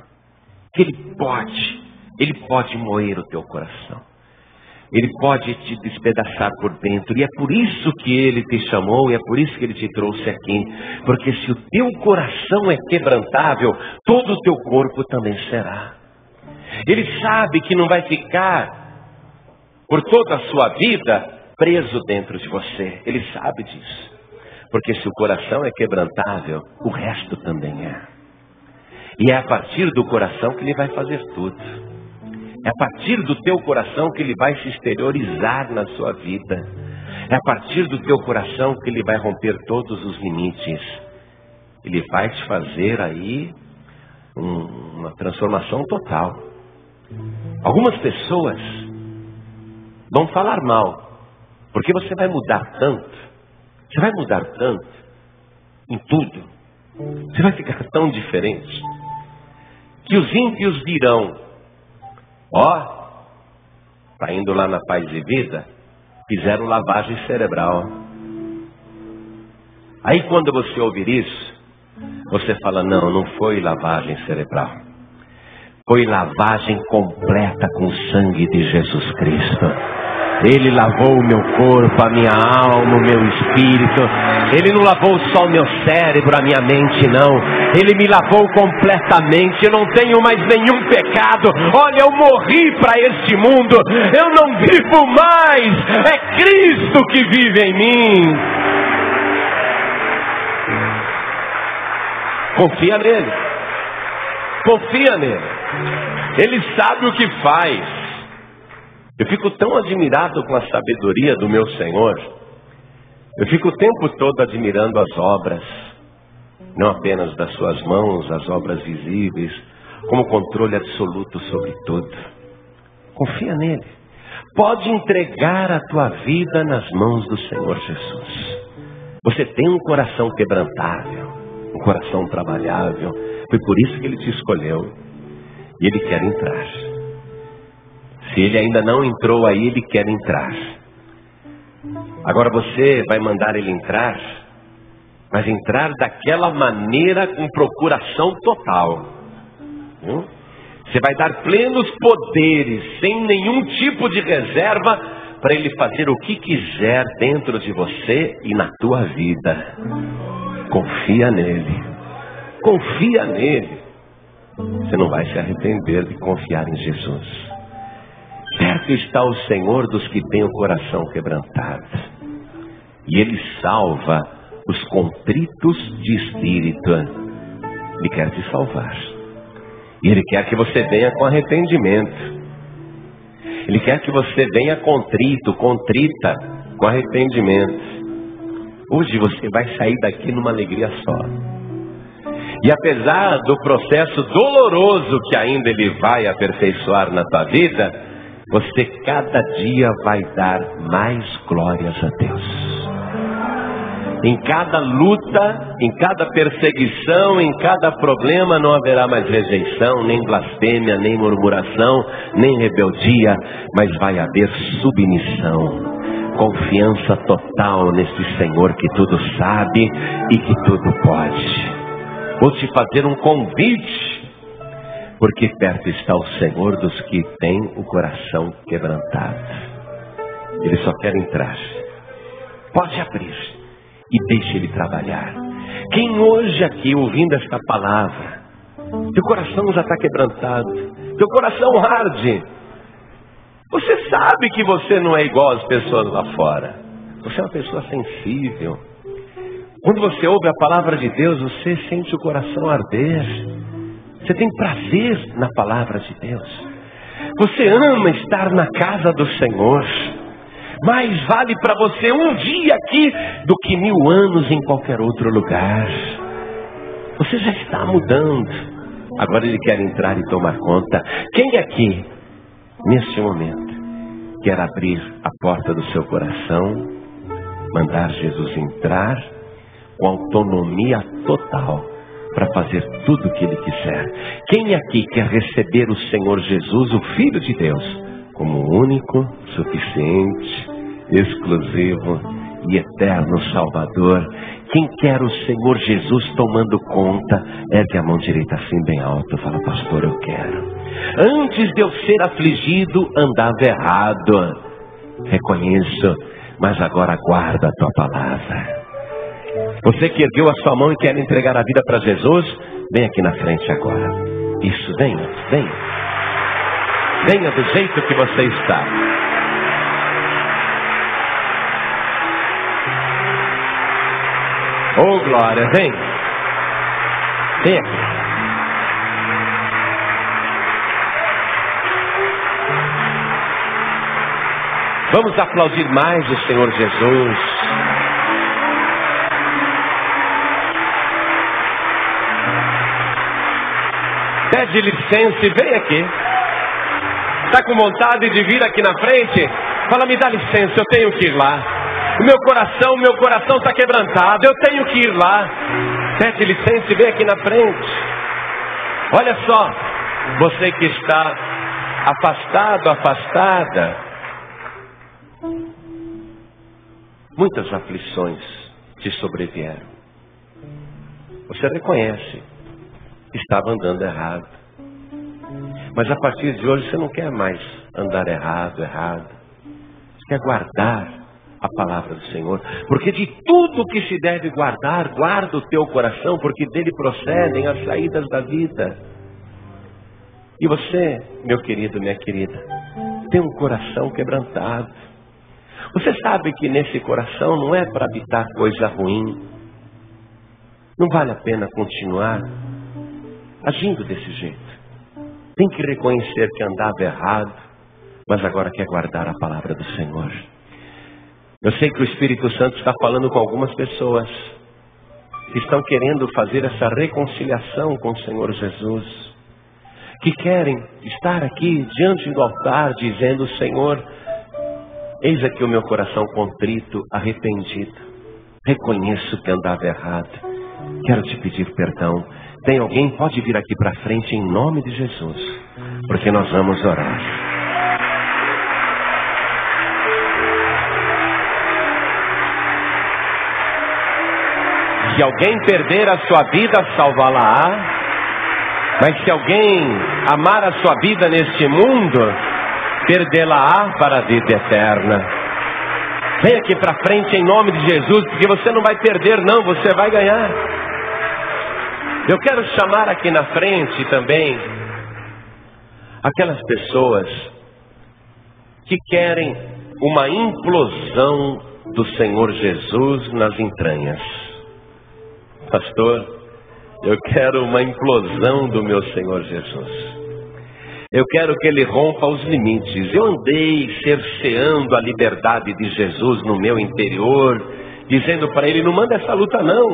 Que Ele pode moer o teu coração. Ele pode te despedaçar por dentro. E é por isso que Ele te chamou e é por isso que Ele te trouxe aqui. Porque se o teu coração é quebrantável, todo o teu corpo também será. Ele sabe que não vai ficar por toda a sua vida preso dentro de você. Ele sabe disso. Porque se o coração é quebrantável, o resto também é. E é a partir do coração que Ele vai fazer tudo. É a partir do teu coração que Ele vai se exteriorizar na sua vida. É a partir do teu coração que Ele vai romper todos os limites. Ele vai te fazer aí uma transformação total. Algumas pessoas vão falar mal, porque você vai mudar tanto. Você vai mudar tanto em tudo. Você vai ficar tão diferente que os ímpios dirão: ó, tá indo lá na Paz e Vida, fizeram lavagem cerebral. Aí quando você ouvir isso, você fala: não foi lavagem cerebral. Foi lavagem completa com o sangue de Jesus Cristo. Ele lavou o meu corpo, a minha alma, o meu espírito. Ele não lavou só o meu cérebro, a minha mente, não. Ele me lavou completamente. Eu não tenho mais nenhum pecado. Olha, eu morri para este mundo. Eu não vivo mais. É Cristo que vive em mim. Confia nele. Confia nele. Ele sabe o que faz. Eu fico tão admirado com a sabedoria do meu Senhor. Eu fico o tempo todo admirando as obras, não apenas das suas mãos, as obras visíveis, como controle absoluto sobre tudo. Confia nele. Pode entregar a tua vida nas mãos do Senhor Jesus. Você tem um coração quebrantável, um coração trabalhável. Foi por isso que Ele te escolheu. E Ele quer entrar. Se Ele ainda não entrou aí, Ele quer entrar. Agora você vai mandar Ele entrar, mas entrar daquela maneira com procuração total. Você vai dar plenos poderes, sem nenhum tipo de reserva, para Ele fazer o que quiser dentro de você e na tua vida. Confia nele. Confia nele. Você não vai se arrepender de confiar em Jesus. Perto está o Senhor dos que têm o coração quebrantado. E Ele salva os contritos de espírito. Ele quer te salvar. E Ele quer que você venha com arrependimento. Ele quer que você venha contrito, contrita, com arrependimento. Hoje você vai sair daqui numa alegria só. E apesar do processo doloroso que ainda Ele vai aperfeiçoar na tua vida, você cada dia vai dar mais glórias a Deus. Em cada luta, em cada perseguição, em cada problema não haverá mais rejeição, nem blasfêmia, nem murmuração, nem rebeldia, mas vai haver submissão, confiança total neste Senhor que tudo sabe e que tudo pode. Vou te fazer um convite. Porque perto está o Senhor dos que têm o coração quebrantado. Ele só quer entrar. Pode abrir e deixe Ele trabalhar. Quem hoje aqui ouvindo esta palavra, teu coração já está quebrantado, teu coração arde. Você sabe que você não é igual às pessoas lá fora. Você é uma pessoa sensível. Quando você ouve a palavra de Deus, você sente o coração arder. Você tem prazer na palavra de Deus. Você ama estar na casa do Senhor. Mais vale para você um dia aqui do que 1000 anos em qualquer outro lugar. Você já está mudando. Agora Ele quer entrar e tomar conta. Quem aqui, neste momento, quer abrir a porta do seu coração, mandar Jesus entrar com autonomia total para fazer tudo o que Ele quiser? Quem aqui quer receber o Senhor Jesus, o Filho de Deus, como único, suficiente, exclusivo e eterno Salvador? Quem quer o Senhor Jesus tomando conta, ergue a mão direita assim bem alto, fala: pastor, eu quero. Antes de eu ser afligido, andava errado. Reconheço, mas agora guarda a tua palavra. Você que ergueu a sua mão e quer entregar a vida para Jesus, vem aqui na frente agora. Isso, venha, venha. Venha do jeito que você está. Oh, glória, vem. Vem aqui. Vamos aplaudir mais o Senhor Jesus. Pede licença e vem aqui. Está com vontade de vir aqui na frente? Fala: me dá licença, eu tenho que ir lá. O meu coração está quebrantado, eu tenho que ir lá. Pede licença e vem aqui na frente. Olha só, você que está afastado, afastada, muitas aflições te sobrevieram. Você reconhece, estava andando errado. Mas a partir de hoje você não quer mais andar errado. Você quer guardar a palavra do Senhor. Porque de tudo que se deve guardar, guarda o teu coração, porque dele procedem as saídas da vida. E você, meu querido, minha querida, tem um coração quebrantado. Você sabe que nesse coração não é para habitar coisa ruim. Não vale a pena continuar agindo desse jeito. Tem que reconhecer que andava errado, mas agora quer guardar a palavra do Senhor. Eu sei que o Espírito Santo está falando com algumas pessoas que estão querendo fazer essa reconciliação com o Senhor Jesus, que querem estar aqui diante do altar dizendo: Senhor, eis aqui o meu coração contrito, arrependido. Reconheço que andava errado. Quero te pedir perdão. Tem alguém? Pode vir aqui para frente em nome de Jesus, porque nós vamos orar. Se alguém perder a sua vida, salvá-la-á. Mas se alguém amar a sua vida neste mundo, perdê-la-á para a vida eterna. Vem aqui para frente em nome de Jesus, porque você não vai perder não, você vai ganhar. Eu quero chamar aqui na frente também aquelas pessoas que querem uma implosão do Senhor Jesus nas entranhas. Pastor, eu quero uma implosão do meu Senhor Jesus. Eu quero que Ele rompa os limites. Eu andei cerceando a liberdade de Jesus no meu interior, dizendo para Ele: não manda essa luta não,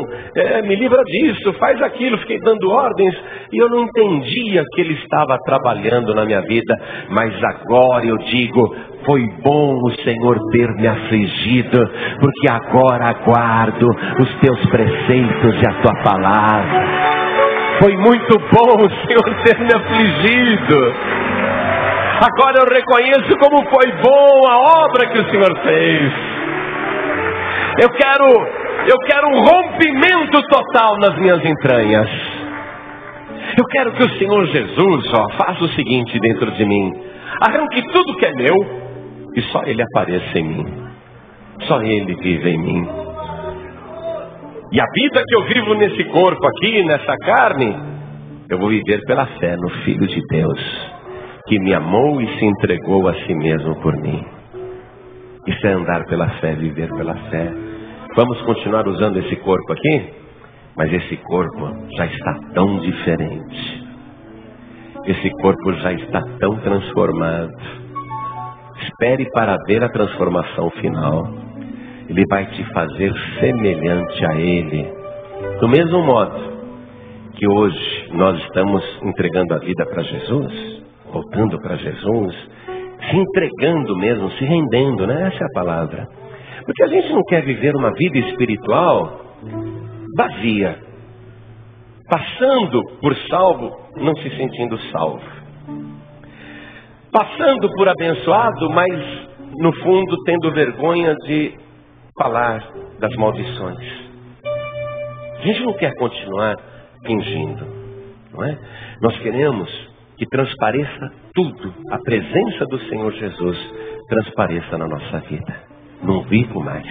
me livra disso, faz aquilo. Fiquei dando ordens e eu não entendia que Ele estava trabalhando na minha vida. Mas agora eu digo: foi bom o Senhor ter me afligido, porque agora aguardo os teus preceitos e a tua palavra. Foi muito bom o Senhor ter me afligido. Agora eu reconheço como foi bom a obra que o Senhor fez. Eu quero um rompimento total nas minhas entranhas. Eu quero que o Senhor Jesus faça o seguinte dentro de mim: arranque tudo que é meu e só Ele apareça em mim. Só Ele vive em mim. E a vida que eu vivo nesse corpo aqui, nessa carne, eu vou viver pela fé no Filho de Deus, que me amou e se entregou a si mesmo por mim. Isso é andar pela fé, viver pela fé. Vamos continuar usando esse corpo aqui? Mas esse corpo já está tão diferente. Esse corpo já está tão transformado. Espere para ver a transformação final. Ele vai te fazer semelhante a Ele. Do mesmo modo que hoje nós estamos entregando a vida para Jesus, voltando para Jesus, se entregando mesmo, se rendendo, né? Essa é a palavra. Porque a gente não quer viver uma vida espiritual vazia, passando por salvo, não se sentindo salvo, passando por abençoado, mas no fundo tendo vergonha de falar das maldições. A gente não quer continuar fingindo, não é? Nós queremos que transpareça tudo, a presença do Senhor Jesus transpareça na nossa vida. Não vivo mais,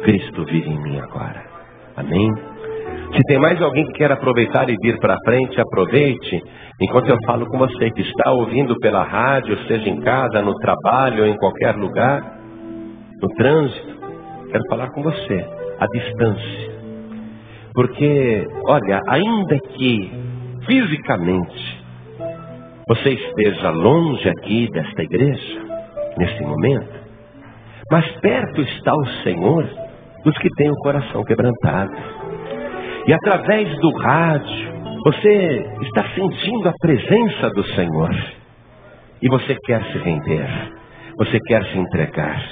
Cristo vive em mim agora. Amém? Se tem mais alguém que quer aproveitar e vir para frente, aproveite, enquanto eu falo com você que está ouvindo pela rádio, seja em casa, no trabalho, ou em qualquer lugar, no trânsito, quero falar com você, à distância. Porque, olha, ainda que fisicamente você esteja longe aqui desta igreja, nesse momento, mas perto está o Senhor dos que têm o coração quebrantado. E através do rádio, você está sentindo a presença do Senhor. E você quer se render, você quer se entregar,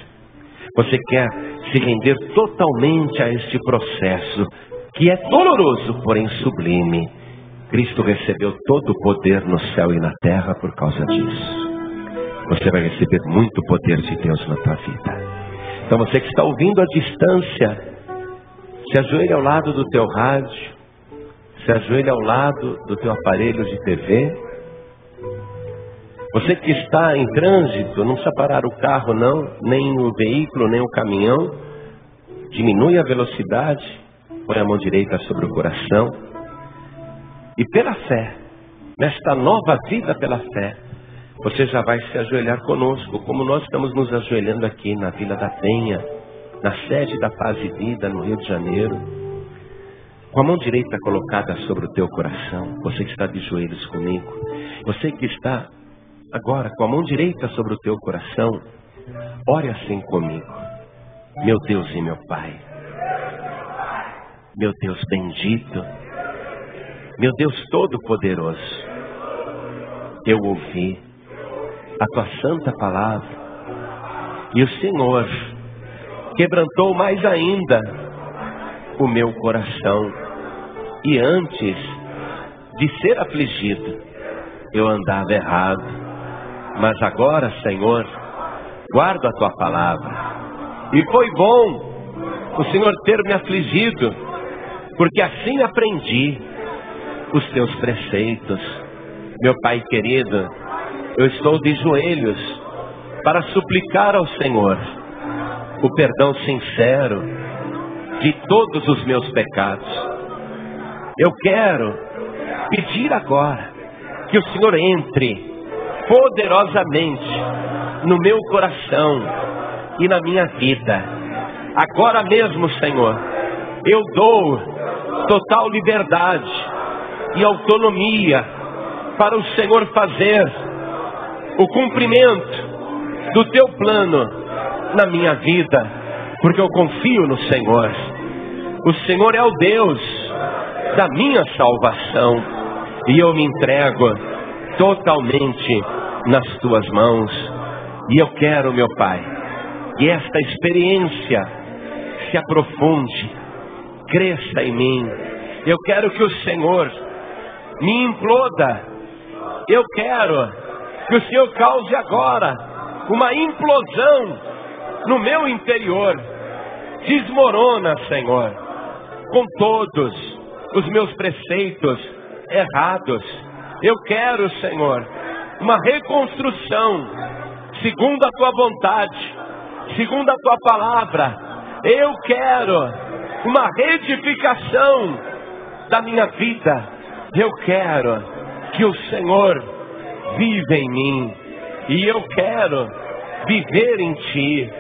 você quer se render totalmente a este processo, que é doloroso, porém sublime. Cristo recebeu todo o poder no céu e na terra por causa disso. Você vai receber muito poder de Deus na tua vida. Então você que está ouvindo à distância, se ajoelhe ao lado do teu rádio, se ajoelhe ao lado do teu aparelho de TV. Você que está em trânsito, não precisa parar o carro não, nem o veículo, nem o caminhão. Diminui a velocidade, põe a mão direita sobre o coração. E pela fé, nesta nova vida pela fé, você já vai se ajoelhar conosco, como nós estamos nos ajoelhando aqui na Vila da Penha, na sede da Paz e Vida, no Rio de Janeiro. Com a mão direita colocada sobre o teu coração, você que está de joelhos comigo, você que está agora com a mão direita sobre o teu coração, ore assim comigo. Meu Deus e meu Pai, meu Deus bendito, meu Deus todo-poderoso, eu ouvi a tua santa palavra e o Senhor quebrantou mais ainda o meu coração. E antes de ser afligido, eu andava errado. Mas agora, Senhor, guardo a tua palavra. E foi bom o Senhor ter me afligido, porque assim aprendi os teus preceitos. Meu Pai querido, eu estou de joelhos para suplicar ao Senhor o perdão sincero de todos os meus pecados. Eu quero pedir agora que o Senhor entre poderosamente no meu coração e na minha vida. Agora mesmo, Senhor, eu dou total liberdade e autonomia para o Senhor fazer o cumprimento do teu plano na minha vida, porque eu confio no Senhor. O Senhor é o Deus da minha salvação e eu me entrego totalmente nas tuas mãos. E eu quero, meu Pai, que esta experiência se aprofunde, cresça em mim. Eu quero que o Senhor me imploda. Eu quero que o Senhor cause agora uma implosão no meu interior. Desmorona, Senhor, com todos os meus preceitos errados. Eu quero, Senhor, uma reconstrução segundo a tua vontade segundo a tua palavra. Eu quero uma retificação da minha vida. Eu quero que o Senhor viva em mim. E eu quero viver em Ti.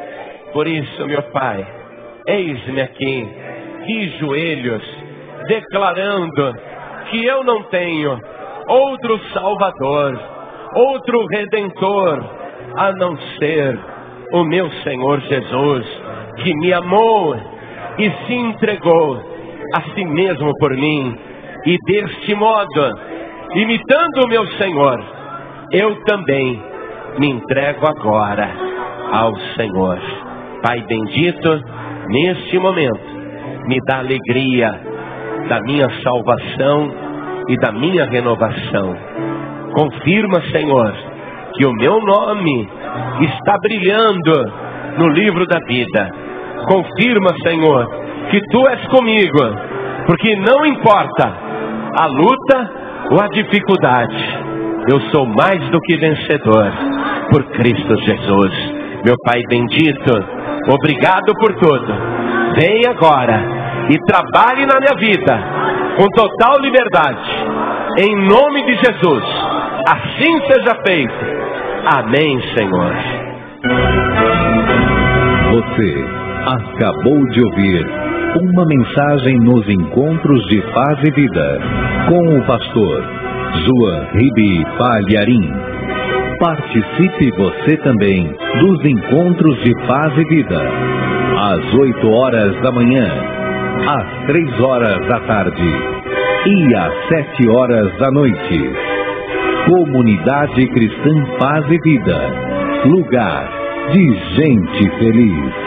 Por isso, meu Pai, eis-me aqui, de joelhos, declarando que eu não tenho outro Salvador, outro Redentor, a não ser o meu Senhor Jesus, que me amou e se entregou a si mesmo por mim. E deste modo, imitando o meu Senhor, eu também me entrego agora ao Senhor. Pai bendito, neste momento, me dá alegria da minha salvação e da minha renovação. Confirma, Senhor, que o meu nome está brilhando no livro da vida. Confirma, Senhor, que Tu és comigo, porque não importa a luta ou a dificuldade, eu sou mais do que vencedor por Cristo Jesus. Meu Pai bendito, obrigado por tudo. Vem agora e trabalhe na minha vida com total liberdade, em nome de Jesus. Assim seja feito. Amém, Senhor. Você acabou de ouvir uma mensagem nos Encontros de Paz e Vida, com o pastor João Ribe Palharim. Participe você também dos Encontros de Paz e Vida, às 8 horas da manhã, às 3 horas da tarde e às 7 horas da noite. Comunidade Cristã Paz e Vida, lugar de gente feliz.